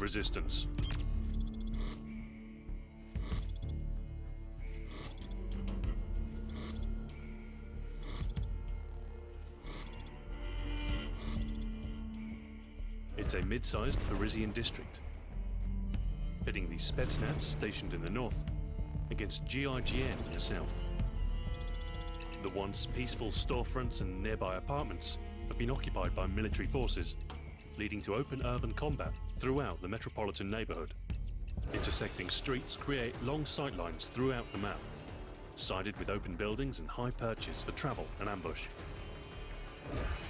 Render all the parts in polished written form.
Resistance. It's a mid-sized Parisian district, pitting the Spetsnaz stationed in the north against GIGN in the south. The once peaceful storefronts and nearby apartments have been occupied by military forces, leading to open urban combat throughout the metropolitan neighborhood. Intersecting streets create long sightlines throughout the map, sided with open buildings and high perches for travel and ambush.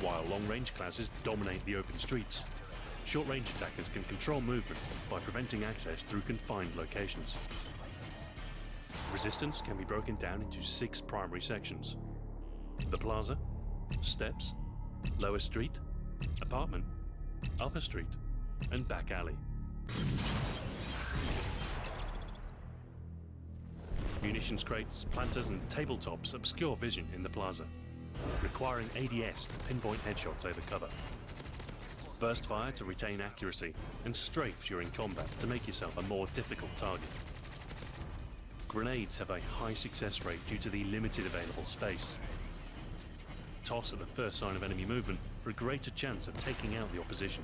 While long-range classes dominate the open streets, short-range attackers can control movement by preventing access through confined locations. Resistance can be broken down into 6 primary sections: the plaza, steps, lower street, apartment, upper street, and back alley. Munitions crates, planters, and tabletops obscure vision in the plaza, requiring ADS to pinpoint headshots over cover. Burst fire to retain accuracy, and strafe during combat to make yourself a more difficult target. Grenades have a high success rate due to the limited available space. Toss at the first sign of enemy movement for a greater chance of taking out the opposition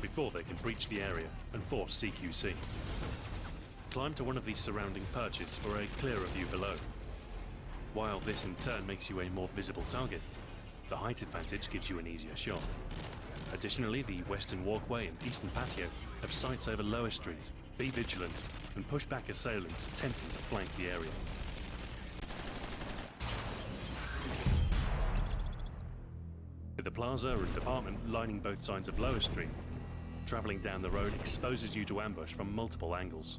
before they can breach the area and force CQC. Climb to one of these surrounding perches for a clearer view below. While this in turn makes you a more visible target, the height advantage gives you an easier shot. Additionally, the western walkway and eastern patio have sights over Lower Street. Be vigilant and push back assailants attempting to flank the area. With the plaza and apartment lining both sides of Lower Street, travelling down the road exposes you to ambush from multiple angles.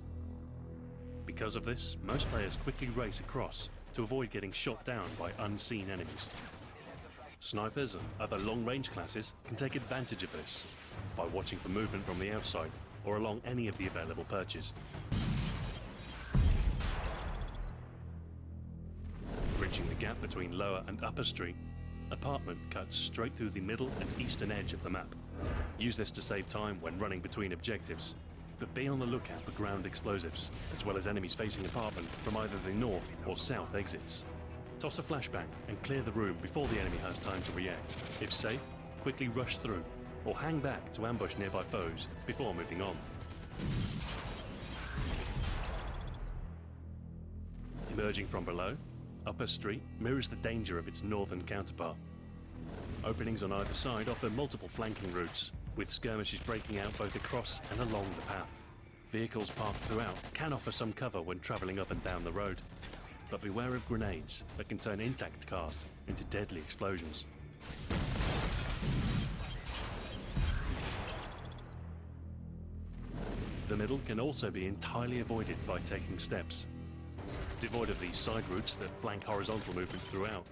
Because of this, most players quickly race across to avoid getting shot down by unseen enemies. Snipers and other long-range classes can take advantage of this by watching for movement from the outside or along any of the available perches. Bridging the gap between Lower and Upper Street, apartment cuts straight through the middle and eastern edge of the map. Use this to save time when running between objectives, but be on the lookout for ground explosives, as well as enemies facing apartment from either the north or south exits. Toss a flashbang and clear the room before the enemy has time to react. If safe, quickly rush through, or hang back to ambush nearby foes before moving on. Emerging from below, Upper Street mirrors the danger of its northern counterpart. Openings on either side offer multiple flanking routes, with skirmishes breaking out both across and along the path. Vehicles parked throughout can offer some cover when travelling up and down the road, but beware of grenades that can turn intact cars into deadly explosions. The middle can also be entirely avoided by taking steps. Devoid of the side routes that flank horizontal movement throughout,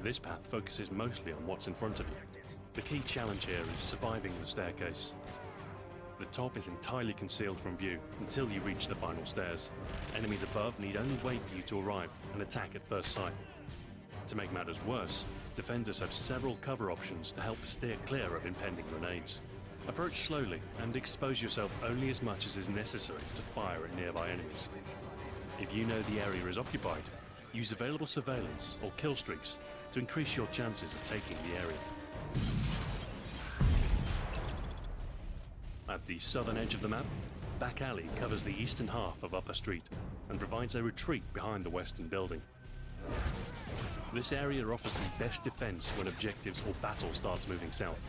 this path focuses mostly on what's in front of you. The key challenge here is surviving the staircase. The top is entirely concealed from view until you reach the final stairs. Enemies above need only wait for you to arrive and attack at first sight. To make matters worse, defenders have several cover options to help steer clear of impending grenades. Approach slowly and expose yourself only as much as is necessary to fire at nearby enemies. If you know the area is occupied, use available surveillance or kill streaks to increase your chances of taking the area. At the southern edge of the map, Back Alley covers the eastern half of Upper Street and provides a retreat behind the western building. This area offers the best defense when objectives or battle starts moving south.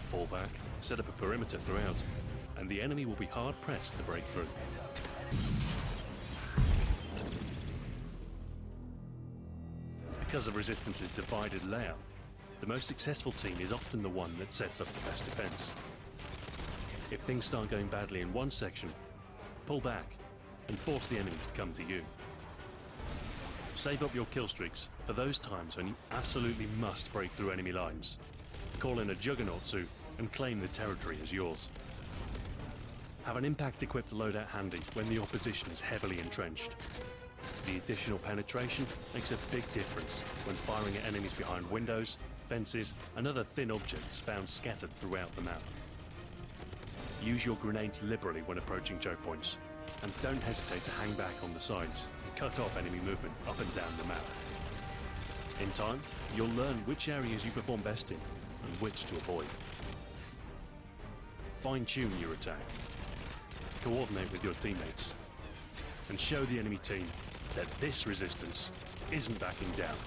Fall back, set up a perimeter throughout, and the enemy will be hard-pressed to break through. Because of Resistance's divided layout, the most successful team is often the one that sets up the best defense. If things start going badly in one section, pull back and force the enemy to come to you. Save up your kill streaks for those times when you absolutely must break through enemy lines. Call in a Juggernaut suit and claim the territory as yours. Have an impact-equipped loadout handy when the opposition is heavily entrenched. The additional penetration makes a big difference when firing at enemies behind windows, fences, and other thin objects found scattered throughout the map. Use your grenades liberally when approaching choke points, and don't hesitate to hang back on the sides and cut off enemy movement up and down the map. In time, you'll learn which areas you perform best in and which to avoid. Fine-tune your attack, coordinate with your teammates, and show the enemy team that this resistance isn't backing down.